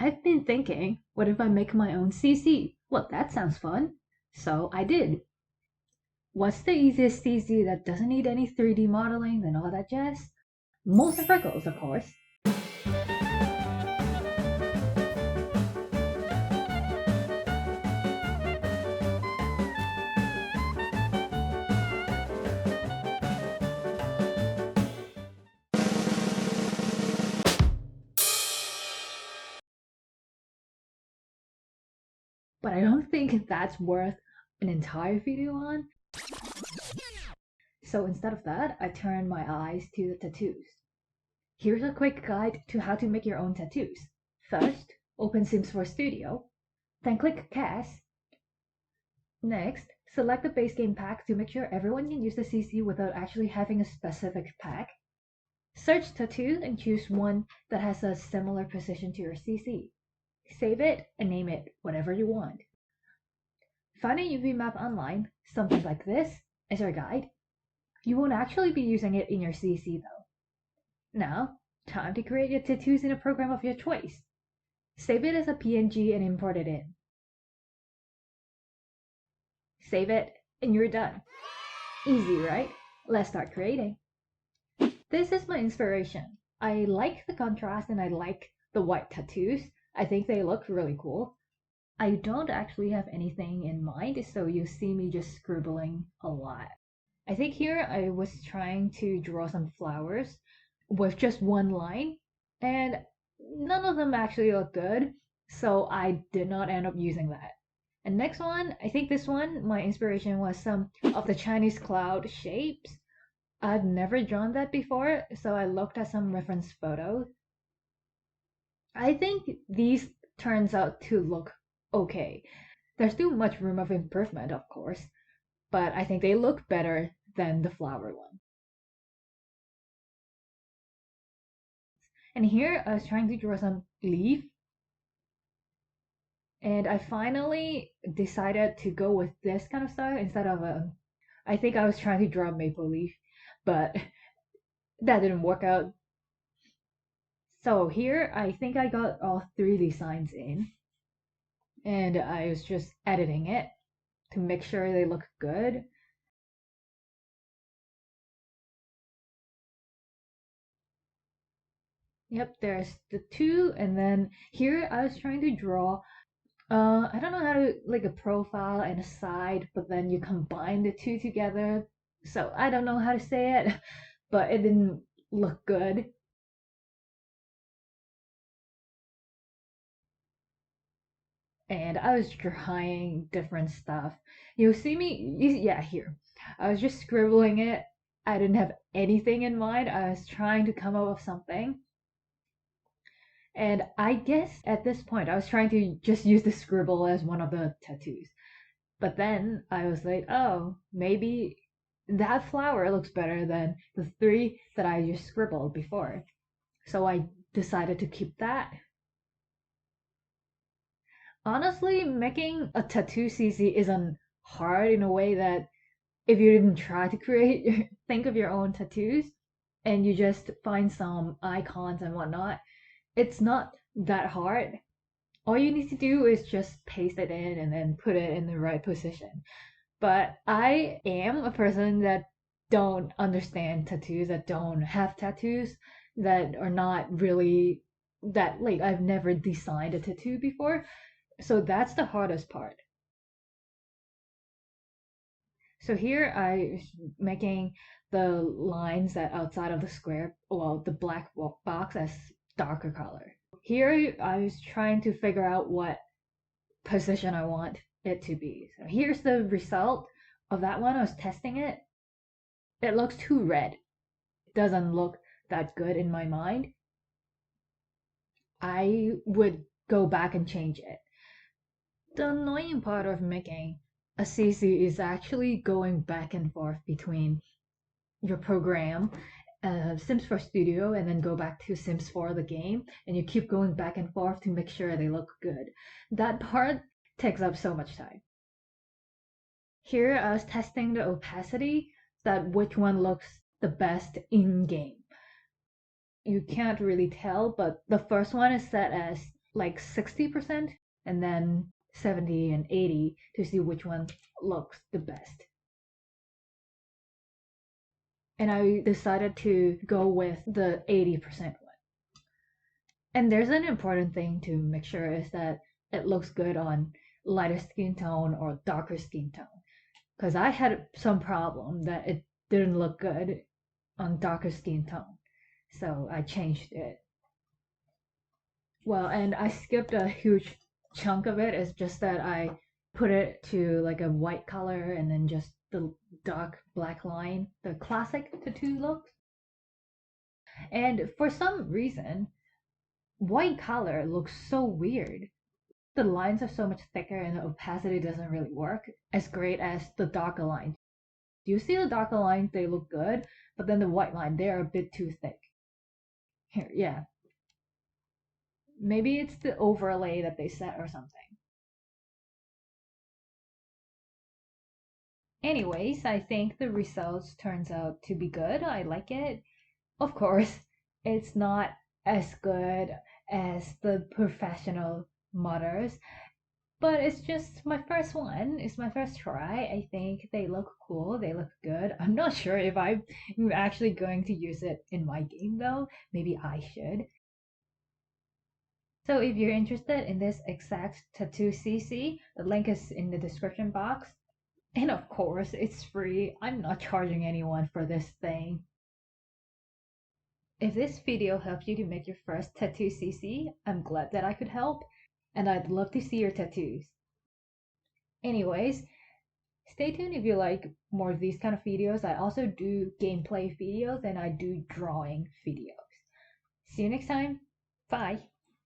I've been thinking, what if I make my own CC? Well, that sounds fun. So I did. What's the easiest CC that doesn't need any 3D modeling and all that jazz? Molten Freckles, of course. But I don't think that's worth an entire video on. So instead of that, I turned my eyes to the tattoos. Here's a quick guide to how to make your own tattoos. First, open Sims 4 Studio, then click Cast. Next, select the base game pack to make sure everyone can use the CC without actually having a specific pack. Search tattoo and choose one that has a similar position to your CC. Save it and name it whatever you want. Find a UV map online, something like this, as your guide. You won't actually be using it in your CC though. Now, time to create your tattoos in a program of your choice. Save it as a PNG and import it in. Save it, and you're done. Easy, right? Let's start creating. This is my inspiration. I like the contrast and I like the white tattoos. I think they look really cool. I don't actually have anything in mind, so you see me just scribbling a lot. I think here I was trying to draw some flowers with just one line, and none of them actually look good, so I did not end up using that. And next one, I think this one, my inspiration was some of the Chinese cloud shapes. I've never drawn that before, so I looked at some reference photos. I think these turns out to look okay. There's still much room of improvement, of course, but I think they look better than the flower one. And here I was trying to draw some leaf, and I finally decided to go with this kind of style instead of I think I was trying to draw a maple leaf, but that didn't work out. So here I think I got all three designs in, and I was just editing it to make sure they look good. Yep, there's the two, and then here I was trying to draw I don't know how to like a profile and a side, but then you combine the two together. So I don't know how to say it, but it didn't look good. And I was trying different stuff. You'll see me, yeah, here. I was just scribbling it. I didn't have anything in mind. I was trying to come up with something. And I guess at this point, I was trying to just use the scribble as one of the tattoos. But then I was like, oh, maybe that flower looks better than the three that I just scribbled before. So I decided to keep that. Honestly, making a tattoo CC isn't hard in a way that if you didn't try to create, think of your own tattoos and you just find some icons and whatnot, it's not that hard. All you need to do is just paste it in and then put it in the right position. But I am a person that don't understand tattoos, that don't have tattoos, that are not really that like I've never designed a tattoo before. So that's the hardest part. So here I was making the lines that outside of the square, well, the black box as darker color. Here I was trying to figure out what position I want it to be. So here's the result of that one. I was testing it. It looks too red. It doesn't look that good in my mind. I would go back and change it. The annoying part of making a CC is actually going back and forth between your program, Sims 4 Studio, and then go back to Sims 4 the game, and you keep going back and forth to make sure they look good. That part takes up so much time. Here I was testing the opacity, that which one looks the best in game. You can't really tell, but the first one is set as like 60% and then 70 and 80 to see which one looks the best. And I decided to go with the 80% one. And there's an important thing to make sure is that it looks good on lighter skin tone or darker skin tone. Because I had some problem that it didn't look good on darker skin tone. So I changed it. Well, and I skipped a huge chunk of it. It's just that I put it to like a white color and then just the dark black line, the classic tattoo look. And for some reason, white color looks so weird. The lines are so much thicker and the opacity doesn't really work as great as the darker lines. Do you see the darker lines? They look good, but then the white line, they are a bit too thick. Here, yeah. Maybe it's the overlay that they set or something. Anyways, I think the results turns out to be good. I like it. Of course, it's not as good as the professional modders, but it's just my first one. It's my first try. I think they look cool. They look good. I'm not sure if I'm actually going to use it in my game though. Maybe I should. So if you're interested in this exact tattoo CC, the link is in the description box. And of course, it's free. I'm not charging anyone for this thing. If this video helped you to make your first tattoo CC, I'm glad that I could help, and I'd love to see your tattoos. Anyways, stay tuned if you like more of these kind of videos. I also do gameplay videos and I do drawing videos. See you next time. Bye.